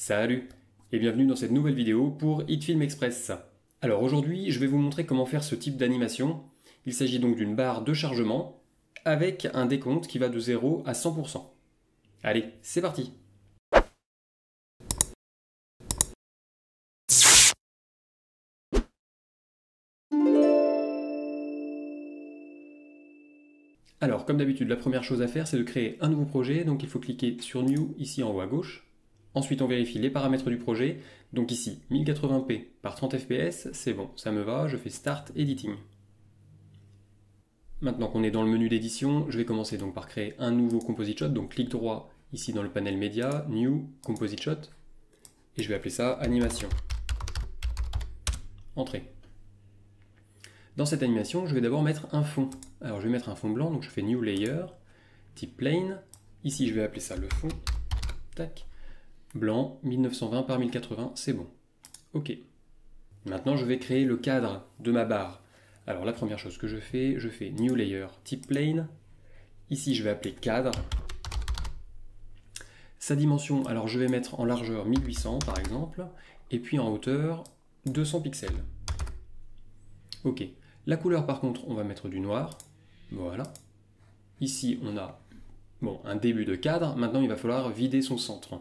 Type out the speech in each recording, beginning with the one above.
Salut et bienvenue dans cette nouvelle vidéo pour HitFilm Express. Alors aujourd'hui, je vais vous montrer comment faire ce type d'animation. Il s'agit donc d'une barre de chargement avec un décompte qui va de 0 à 100%. Allez, c'est parti! Alors, comme d'habitude, la première chose à faire, c'est de créer un nouveau projet. Donc il faut cliquer sur New ici en haut à gauche. Ensuite, on vérifie les paramètres du projet. Donc ici, 1080p par 30 fps, c'est bon, ça me va, je fais Start Editing. Maintenant qu'on est dans le menu d'édition, je vais commencer donc par créer un nouveau Composite Shot. Donc clic droit ici dans le panel Média, New Composite Shot. Et je vais appeler ça Animation. Entrée. Dans cette animation, je vais d'abord mettre un fond. Alors je vais mettre un fond blanc, donc je fais New Layer, type Plane. Ici, je vais appeler ça le fond. Tac. Blanc, 1920 par 1080, c'est bon. Ok. Maintenant, je vais créer le cadre de ma barre. Alors, la première chose que je fais New Layer, type Plane. Ici, je vais appeler cadre. Sa dimension, alors je vais mettre en largeur 1800 par exemple, et puis en hauteur 200 pixels. Ok. La couleur, par contre, on va mettre du noir. Voilà. Ici, on a un début de cadre. Maintenant, il va falloir vider son centre.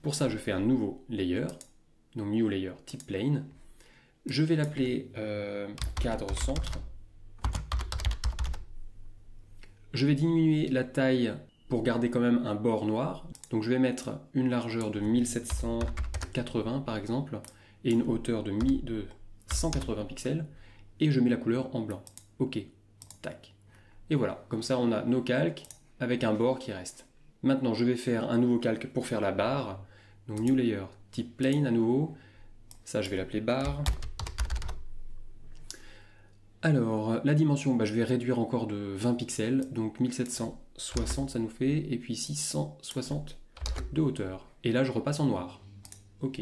Pour ça, je fais un nouveau layer, donc New Layer type Plane. Je vais l'appeler cadre centre. Je vais diminuer la taille pour garder quand même un bord noir. Donc je vais mettre une largeur de 1780 par exemple et une hauteur de 180 pixels et je mets la couleur en blanc. Ok, tac. Et voilà, comme ça on a nos calques avec un bord qui reste. Maintenant je vais faire un nouveau calque pour faire la barre. Donc New Layer, type Plane à nouveau. Ça je vais l'appeler barre. Alors la dimension, je vais réduire encore de 20 pixels. Donc 1760 ça nous fait. Et puis 660 de hauteur. Et là je repasse en noir. Ok.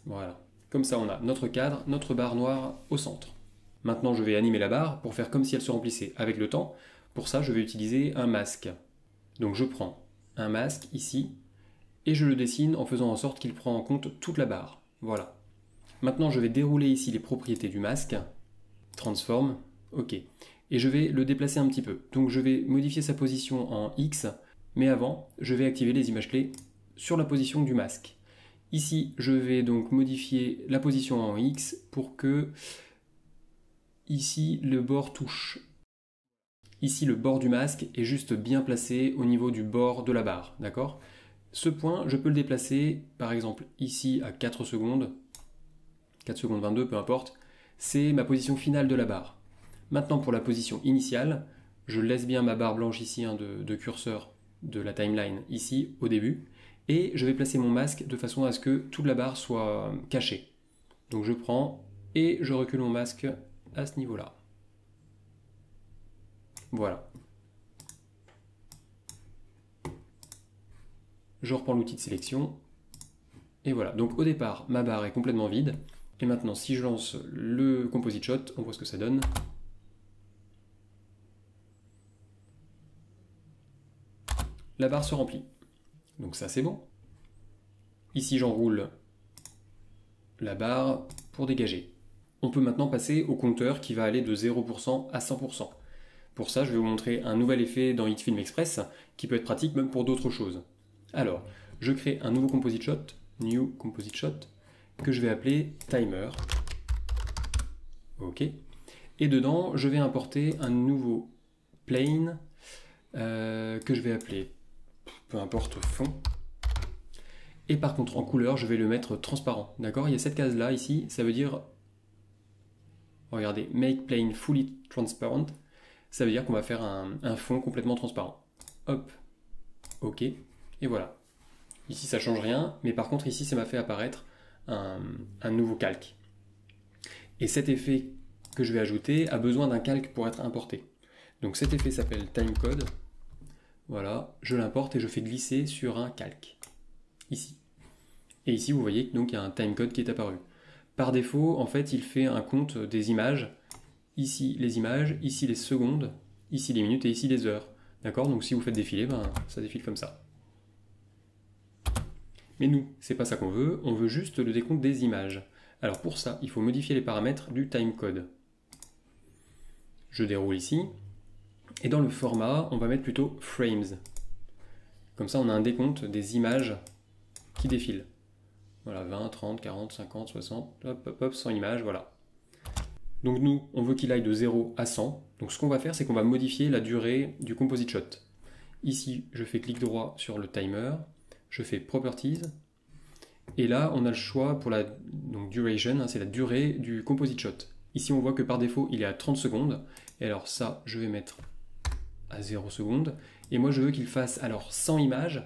Voilà. Comme ça on a notre cadre, notre barre noire au centre. Maintenant je vais animer la barre pour faire comme si elle se remplissait avec le temps. Pour ça je vais utiliser un masque. Donc je prends un masque ici. Et je le dessine en faisant en sorte qu'il prend en compte toute la barre. Voilà. Maintenant, je vais dérouler ici les propriétés du masque. Transform. OK. Et je vais le déplacer un petit peu. Donc, je vais modifier sa position en X. Mais avant, je vais activer les images clés sur la position du masque. Ici, je vais donc modifier la position en X pour que ici, le bord touche. Ici, le bord du masque est juste bien placé au niveau du bord de la barre. D'accord ? Ce point, je peux le déplacer, par exemple, ici à 4 secondes, 4 secondes 22, peu importe, c'est ma position finale de la barre. Maintenant, pour la position initiale, je laisse bien ma barre blanche ici de curseur de la timeline, ici, au début, et je vais placer mon masque de façon à ce que toute la barre soit cachée. Donc je prends et je recule mon masque à ce niveau-là. Voilà. Je reprends l'outil de sélection, et voilà. Donc au départ, ma barre est complètement vide, et maintenant si je lance le Composite Shot, on voit ce que ça donne. La barre se remplit. Donc ça c'est bon. Ici j'enroule la barre pour dégager. On peut maintenant passer au compteur qui va aller de 0% à 100%. Pour ça, je vais vous montrer un nouvel effet dans HitFilm Express, qui peut être pratique même pour d'autres choses. Alors, je crée un nouveau Composite Shot, New Composite Shot, que je vais appeler Timer. OK. Et dedans, je vais importer un nouveau plane que je vais appeler, peu importe, fond. Et par contre, en couleur, je vais le mettre transparent. D'accord ? Il y a cette case-là, ici, ça veut dire, regardez, Make Plane Fully Transparent. Ça veut dire qu'on va faire un fond complètement transparent. Hop. OK. Et voilà. Ici, ça ne change rien, mais par contre, ici, ça m'a fait apparaître un nouveau calque. Et cet effet que je vais ajouter a besoin d'un calque pour être importé. Donc cet effet s'appelle Timecode. Voilà, je l'importe et je fais glisser sur un calque. Ici. Et ici, vous voyez donc il y a un timecode qui est apparu. Par défaut, en fait, il fait un compte des images. Ici, les images, ici, les secondes, ici, les minutes et ici, les heures. D'accord ? Donc si vous faites défiler, ça défile comme ça. Mais nous, c'est pas ça qu'on veut, on veut juste le décompte des images. Alors pour ça, il faut modifier les paramètres du timecode. Je déroule ici, et dans le format, on va mettre plutôt frames. Comme ça, on a un décompte des images qui défilent. Voilà, 20, 30, 40, 50, 60, hop, hop, hop, 100 images, voilà. Donc nous, on veut qu'il aille de 0 à 100. Donc ce qu'on va faire, c'est qu'on va modifier la durée du composite shot. Ici, je fais clic droit sur le timer, je fais Properties, et là, on a le choix pour la donc duration, hein, c'est la durée du composite shot. Ici, on voit que par défaut, il est à 30 secondes, et alors ça, je vais mettre à 0 secondes, et moi, je veux qu'il fasse alors 100 images,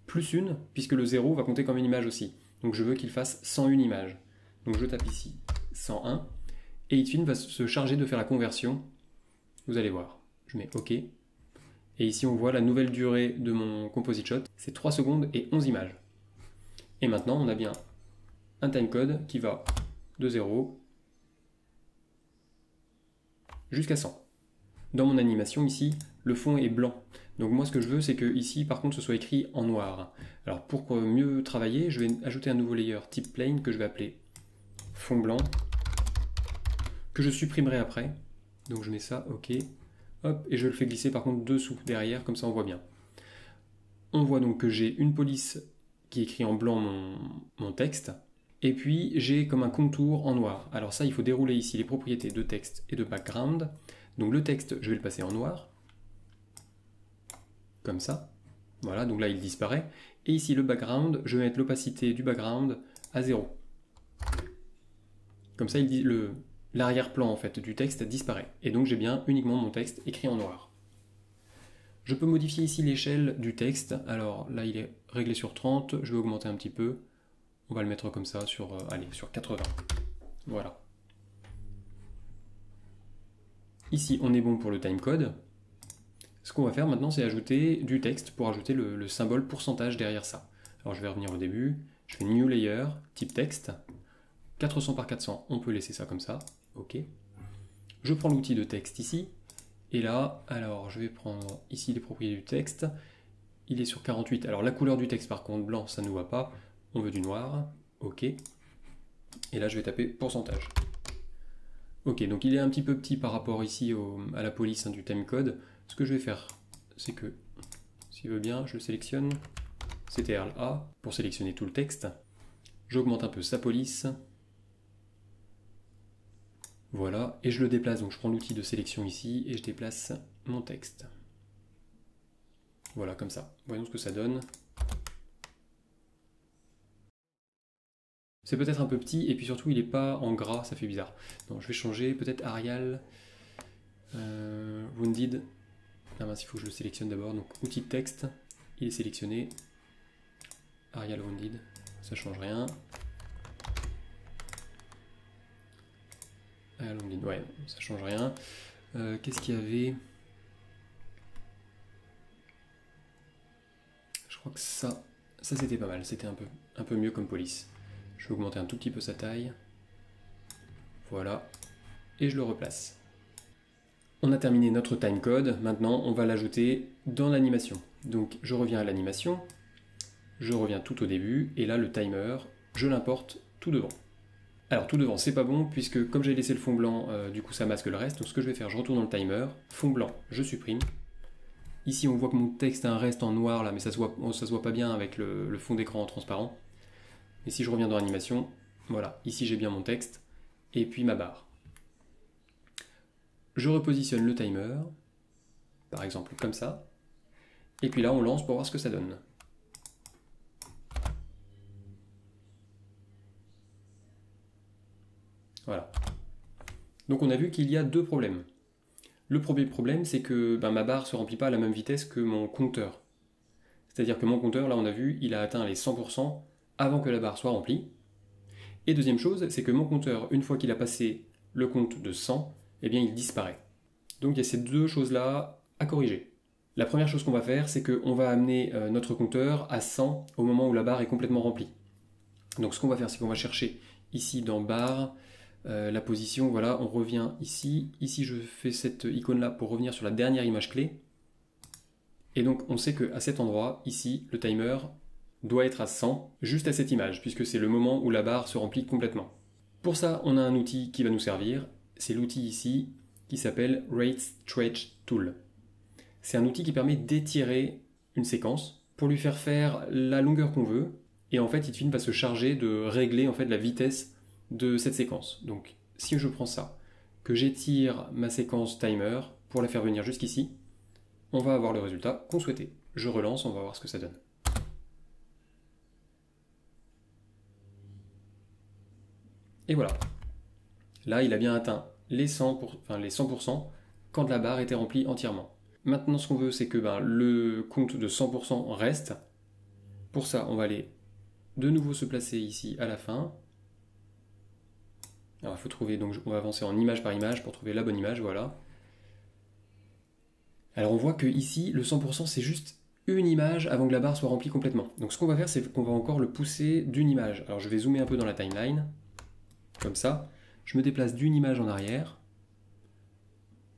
plus une, puisque le 0 va compter comme une image aussi. Donc je veux qu'il fasse 101 images. Donc je tape ici 101, et Hitfin va se charger de faire la conversion. Vous allez voir. Je mets OK. Et ici, on voit la nouvelle durée de mon composite shot. C'est 3 secondes et 11 images. Et maintenant, on a bien un timecode qui va de 0 jusqu'à 100. Dans mon animation, ici, le fond est blanc. Donc moi, ce que je veux, c'est que ici, par contre, ce soit écrit en noir. Alors pour mieux travailler, je vais ajouter un nouveau layer type plane que je vais appeler fond blanc, que je supprimerai après. Donc je mets ça, OK. Hop, et je le fais glisser par contre dessous, derrière, comme ça on voit bien. On voit donc que j'ai une police qui écrit en blanc mon texte, et puis j'ai comme un contour en noir. Alors ça, il faut dérouler ici les propriétés de texte et de background. Donc le texte, je vais le passer en noir, comme ça. Voilà, donc là il disparaît. Et ici le background, je vais mettre l'opacité du background à 0. Comme ça, l'arrière-plan en fait du texte disparaît. Et donc j'ai bien uniquement mon texte écrit en noir. Je peux modifier ici l'échelle du texte. Alors là, il est réglé sur 30. Je vais augmenter un petit peu. On va le mettre comme ça sur, sur 80. Voilà. Ici, on est bon pour le timecode. Ce qu'on va faire maintenant, c'est ajouter du texte pour ajouter le symbole pourcentage derrière ça. Alors je vais revenir au début. Je fais New Layer, type texte. 400 par 400, on peut laisser ça comme ça. OK. Je prends l'outil de texte ici. Et là, alors je vais prendre ici les propriétés du texte. Il est sur 48. Alors la couleur du texte par contre, blanc, ça ne nous va pas. On veut du noir. OK. Et là, je vais taper pourcentage. OK, donc il est un petit peu petit par rapport ici à la police du timecode. Ce que je vais faire, c'est que, s'il veut bien, je le sélectionne. CTRL A pour sélectionner tout le texte. J'augmente un peu sa police. Voilà, et je le déplace, donc je prends l'outil de sélection ici et je déplace mon texte. Voilà, comme ça. Voyons ce que ça donne. C'est peut-être un peu petit, et puis surtout il n'est pas en gras, ça fait bizarre. Donc je vais changer, peut-être Arial, Wounded. Ah mince, il faut que je le sélectionne d'abord. Donc outil de texte, il est sélectionné. Arial Wounded, ça change rien. Ouais, ça change rien. Qu'est-ce qu'il y avait? Je crois que ça c'était pas mal, c'était un peu mieux comme police. Je vais augmenter un tout petit peu sa taille. Voilà. Et je le replace. On a terminé notre timecode. Maintenant, on va l'ajouter dans l'animation. Donc, je reviens à l'animation. Je reviens tout au début. Et là, le timer, je l'importe tout devant. Alors, tout devant, c'est pas bon, puisque comme j'ai laissé le fond blanc, du coup, ça masque le reste. Donc, ce que je vais faire, je retourne dans le timer. Fond blanc, je supprime. Ici, on voit que mon texte a un reste en noir, là, mais ça se voit pas bien avec le fond d'écran en transparent. Et si je reviens dans l'animation, voilà, ici j'ai bien mon texte, et puis ma barre. Je repositionne le timer, par exemple comme ça, et puis là on lance pour voir ce que ça donne. Voilà. Donc on a vu qu'il y a deux problèmes. Le premier problème, c'est que ma barre ne se remplit pas à la même vitesse que mon compteur. C'est-à-dire que mon compteur, là on a vu, il a atteint les 100% avant que la barre soit remplie. Et deuxième chose, c'est que mon compteur, une fois qu'il a passé le compte de 100, eh bien il disparaît. Donc il y a ces deux choses-là à corriger. La première chose qu'on va faire, c'est qu'on va amener notre compteur à 100 au moment où la barre est complètement remplie. Donc ce qu'on va faire, c'est qu'on va chercher ici dans barre, la position, voilà, on revient ici. Ici je fais cette icône-là pour revenir sur la dernière image clé. Et donc on sait qu'à cet endroit, ici, le timer doit être à 100, juste à cette image, puisque c'est le moment où la barre se remplit complètement. Pour ça, on a un outil qui va nous servir, c'est l'outil ici qui s'appelle Rate Stretch Tool. C'est un outil qui permet d'étirer une séquence pour lui faire la longueur qu'on veut, et en fait, Hitfilm va se charger de régler en fait la vitesse de cette séquence. Donc, si je prends ça, que j'étire ma séquence timer pour la faire venir jusqu'ici, on va avoir le résultat qu'on souhaitait. Je relance, on va voir ce que ça donne. Et voilà. Là, il a bien atteint les 100% quand la barre était remplie entièrement. Maintenant, ce qu'on veut, c'est que le compte de 100% reste. Pour ça, on va aller de nouveau se placer ici à la fin. Alors, il faut trouver, donc on va avancer en image par image pour trouver la bonne image, voilà. Alors, on voit que ici, le 100%, c'est juste une image avant que la barre soit remplie complètement. Donc, ce qu'on va faire, c'est qu'on va encore le pousser d'une image. Alors, je vais zoomer un peu dans la timeline, comme ça. Je me déplace d'une image en arrière,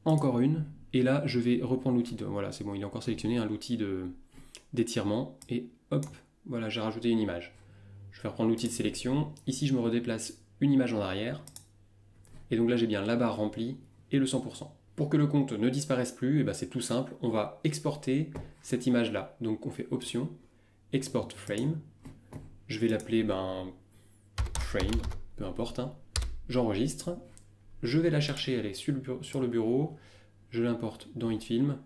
encore une, et là je vais reprendre l'outil de... Voilà, c'est bon, il est encore sélectionné, l'outil d'étirement, et hop, voilà, j'ai rajouté une image. Je vais reprendre l'outil de sélection, ici je me redéplace une image en arrière, et donc là j'ai bien la barre remplie et le 100%. Pour que le compte ne disparaisse plus, c'est tout simple, on va exporter cette image-là. Donc on fait Option, Export Frame, je vais l'appeler Frame, peu importe, J'enregistre, je vais la chercher, elle est sur le bureau, je l'importe dans Hitfilm,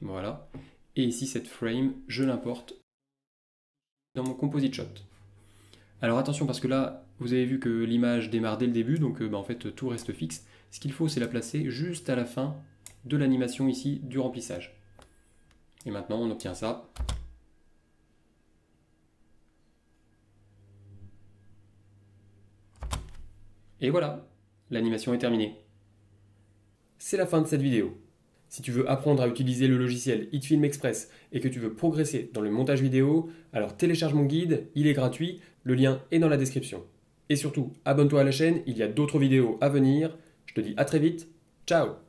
voilà, et ici cette frame, je l'importe dans mon Composite Shot. Alors attention parce que là, vous avez vu que l'image démarre dès le début, donc en fait tout reste fixe. Ce qu'il faut, c'est la placer juste à la fin de l'animation ici du remplissage. Et maintenant, on obtient ça. Et voilà, l'animation est terminée. C'est la fin de cette vidéo. Si tu veux apprendre à utiliser le logiciel Hitfilm Express et que tu veux progresser dans le montage vidéo, alors télécharge mon guide, il est gratuit, le lien est dans la description. Et surtout, abonne-toi à la chaîne, il y a d'autres vidéos à venir. Je te dis à très vite, ciao!